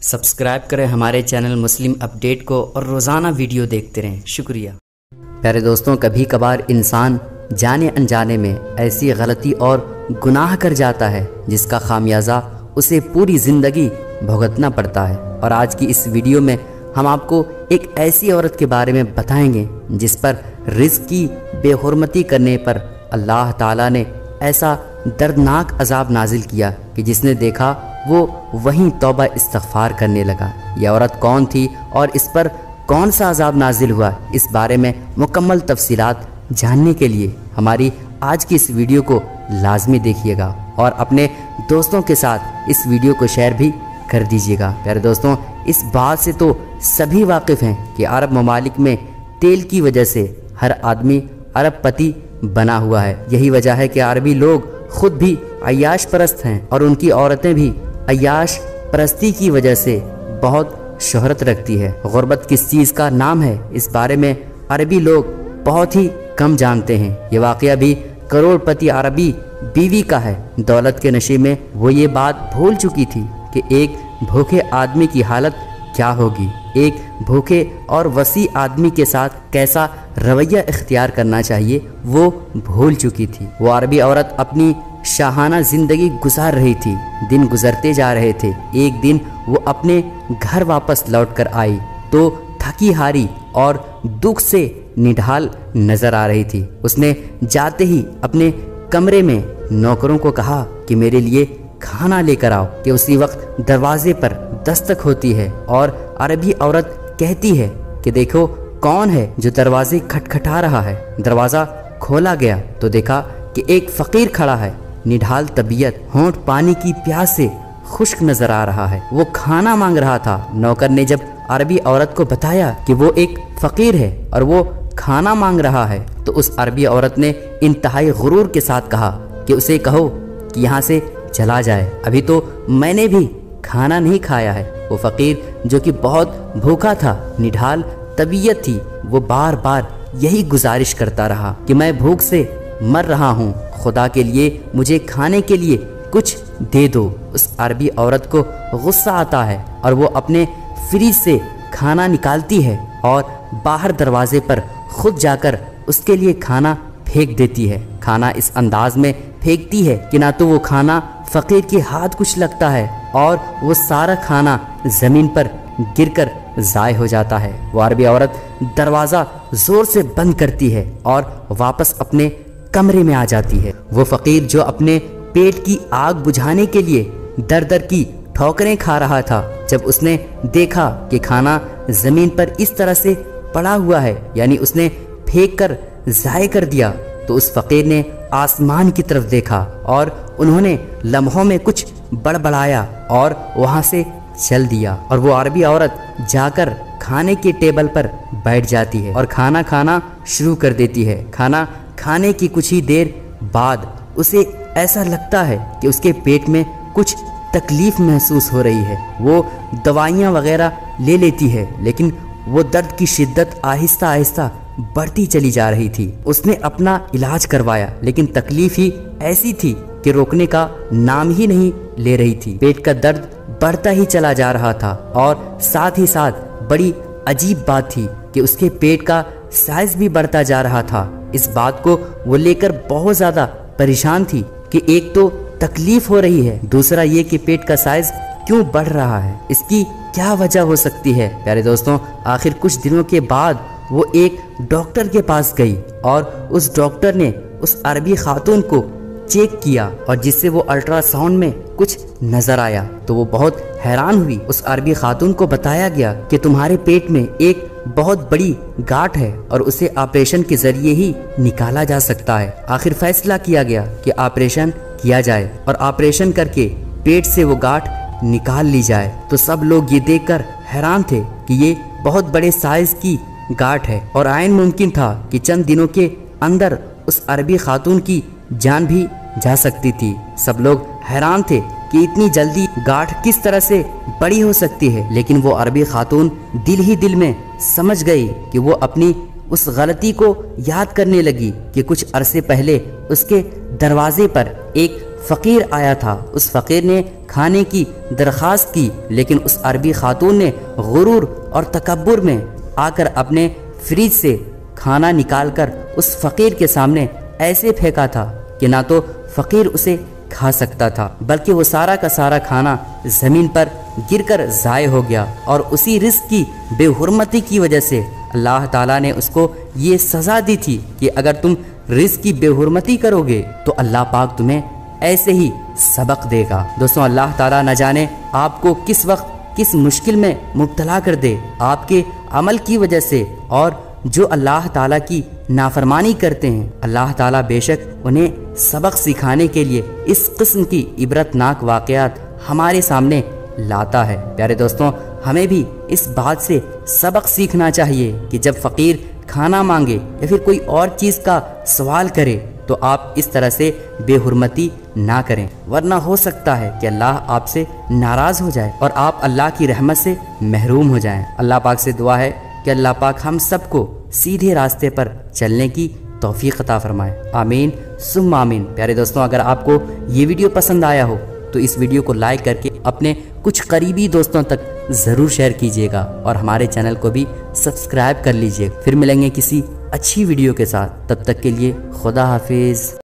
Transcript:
Subscribe करें हमारे channel मुस्लिम update को और रोज़ाना वीडियो देखते रहें। शुक्रिया। प्यारे दोस्तों, कभी कभार इंसान जाने अनजाने में ऐसी गलती और गुनाह कर जाता है जिसका खामियाजा उसे पूरी ज़िंदगी भुगतना पड़ता है। और आज की इस वीडियो में हम आपको एक ऐसी औरत के बारे में बताएंगे जिस पर रिज़्क की बेहुरमती करने पर अल्लाह ताला ने ऐसा दर्दनाक अजाब नाजिल किया कि जिसने देखा वो वहीं तौबा इस्तग़फ़ार करने लगा। यह औरत कौन थी और इस पर कौन सा अजाब नाजिल हुआ, इस बारे में मुकम्मल तफसीलात जानने के लिए हमारी आज की इस वीडियो को लाजमी देखिएगा और अपने दोस्तों के साथ इस वीडियो को शेयर भी कर दीजिएगा। प्यारे दोस्तों, इस बात से तो सभी वाकिफ़ हैं कि अरब ममालिक में तेल की वजह से हर आदमी अरबपति बना हुआ है। यही वजह है कि अरबी लोग खुद भी अय्याश परस्त हैं और उनकी औरतें भी अय्याश परस्ती की वजह से बहुत शोहरत रखती है। गुर्बत किस चीज़ का नाम है, इस बारे में अरबी लोग बहुत ही कम जानते हैं। ये वाक़या भी करोड़पति अरबी बीवी का है। दौलत के नशे में वो ये बात भूल चुकी थी कि एक भूखे आदमी की हालत क्या होगी, एक भूखे और वसी आदमी के साथ कैसा रवैया इख्तियार करना चाहिए वो भूल चुकी थी। वो अरबी औरत अपनी शाहाना ज़िंदगी गुजार रही थी। दिन गुजरते जा रहे थे। एक दिन वो अपने घर वापस लौट कर आई तो थकी हारी और दुख से निढाल नजर आ रही थी। उसने जाते ही अपने कमरे में नौकरों को कहा कि मेरे लिए खाना लेकर आओ। कि उसी वक्त दरवाजे पर दस्तक होती है और अरबी औरत कहती है कि देखो कौन है जो दरवाजे खटखटा रहा है। दरवाज़ा खोला गया तो देखा कि एक फ़कीर खड़ा है, निढाल तबीयत, होंठ पानी की प्यास से खुश्क नजर आ रहा है। वो खाना मांग रहा था। नौकर ने जब अरबी औरत को बताया कि वो एक फ़कीर है और वो खाना मांग रहा है तो उस अरबी औरत ने इंतहाई गुरूर के साथ कहा कि उसे कहो कि यहाँ से चला जाए, अभी तो मैंने भी खाना नहीं खाया है। वो फ़कीर जो कि बहुत भूखा था, निढाल तबीयत थी, वो बार बार यही गुजारिश करता रहा कि मैं भूख से मर रहा हूँ, खुदा के लिए मुझे खाने के लिए कुछ दे दो। उस अरबी औरत को गुस्सा आता है और वो अपने फ्रिज से खाना निकालती है और बाहर दरवाजे पर खुद जाकर उसके लिए खाना फेंक देती है। खाना इस अंदाज में फेंकती है कि ना तो वो खाना फ़कीर के हाथ कुछ लगता है और वो सारा खाना ज़मीन पर गिरकर ज़ाय हो जाता है। वो अरबी औरत दरवाज़ा ज़ोर से बंद करती है और वापस अपने कमरे में आ जाती है। वो फ़कीर जो अपने पेट की आग बुझाने के लिए दर दर की ठोकरें खा रहा था, जब उसने देखा कि खाना ज़मीन पर इस तरह से पड़ा हुआ है, यानी उसने फेंक कर ज़ाय कर दिया, तो उस फ़कीर ने आसमान की तरफ देखा और उन्होंने लम्हों में कुछ बड़बड़ाया और वहाँ से चल दिया। और वो अरबी औरत जाकर खाने के टेबल पर बैठ जाती है और खाना खाना शुरू कर देती है। खाना खाने की कुछ ही देर बाद उसे ऐसा लगता है कि उसके पेट में कुछ तकलीफ़ महसूस हो रही है। वो दवाइयाँ वगैरह ले लेती है, लेकिन वो दर्द की शिद्दत आहिस्ता आहिस्ता बढ़ती चली जा रही थी। उसने अपना इलाज करवाया, लेकिन तकलीफ ही ऐसी थी कि रोकने का नाम ही नहीं ले रही थी। पेट का दर्द बढ़ता ही चला जा रहा था और साथ ही साथ बड़ी अजीब बात थी कि उसके पेट का साइज भी बढ़ता जा रहा था। इस बात को वो लेकर बहुत ज़्यादा परेशान थी कि एक तो तकलीफ हो रही है, दूसरा ये कि पेट का साइज क्यों बढ़ रहा है, इसकी क्या वजह हो सकती है। प्यारे दोस्तों, आखिर कुछ दिनों के बाद वो एक डॉक्टर के पास गई और उस डॉक्टर ने उस अरबी खातून को चेक किया और जिससे वो अल्ट्रासाउंड में कुछ नजर आया तो वो बहुत हैरान हुई। उस अरबी खातून को बताया गया कि तुम्हारे पेट में एक बहुत बड़ी गांठ है और उसे ऑपरेशन के जरिए ही निकाला जा सकता है। आखिर फैसला किया गया कि ऑपरेशन किया जाए और ऑपरेशन करके पेट से वो गांठ निकाल ली जाए। तो सब लोग ये देखकर हैरान थे कि ये बहुत बड़े साइज की गांठ है और आयन मुमकिन था कि चंद दिनों के अंदर उस अरबी खातून की जान भी जा सकती थी। सब लोग हैरान थे कि इतनी जल्दी गांठ किस तरह से बड़ी हो सकती है, लेकिन वो अरबी खातून दिल ही दिल में समझ गई कि वो अपनी उस गलती को याद करने लगी कि कुछ अरसे पहले उसके दरवाजे पर एक فقیر آیا تھا۔ اس فقیر نے کھانے کی درخواست کی، لیکن اس عربی خاتون نے غرور اور تکبر میں آ کر اپنے فریج سے کھانا نکال کر اس فقیر کے سامنے ایسے پھینکا تھا کہ نہ تو فقیر اسے کھا سکتا تھا، بلکہ وہ سارا کا سارا کھانا زمین پر گر کر ضائع ہو گیا۔ اور اسی رزق کی بے حرمتی کی وجہ سے اللہ تعالیٰ نے اس کو یہ سزا دی تھی کہ اگر تم رزق کی بے حرمتی کرو گے تو اللہ پاک تمہیں ایسے ہی سبق دے گا۔ دوستوں، اللہ تعالیٰ نہ جانے آپ کو کس وقت کس مشکل میں مبتلا کر دے آپ کے عمل کی وجہ سے، اور جو اللہ تعالیٰ کی نافرمانی کرتے ہیں اللہ تعالیٰ بے شک انہیں سبق سکھانے کے لیے اس قسم کی عبرتناک واقعات ہمارے سامنے لاتا ہے۔ پیارے دوستوں، ہمیں بھی اس بات سے سبق سیکھنا چاہیے کہ جب فقیر کھانا مانگے یا پھر کوئی اور چیز کا سوال کرے تو آپ اس طرح سے بے حرمتی نہ کریں، ورنہ ہو سکتا ہے کہ اللہ آپ سے ناراض ہو جائے اور آپ اللہ کی رحمت سے محروم ہو جائیں۔ اللہ پاک سے دعا ہے کہ اللہ پاک ہم سب کو سیدھے راستے پر چلنے کی توفیق عطا فرمائے، آمین ثم آمین۔ پیارے دوستوں، اگر آپ کو یہ ویڈیو پسند آیا ہو تو اس ویڈیو کو لائک کر کے اپنے کچھ قریبی دوستوں تک ضرور شیئر کیجیے گا، اور ہمارے چینل کو بھی سبسکرائب کر لیجیے۔ پھر ملیں گے کسی اچھی ویڈیو کے ساتھ، تب تک کے لیے خدا حافظ۔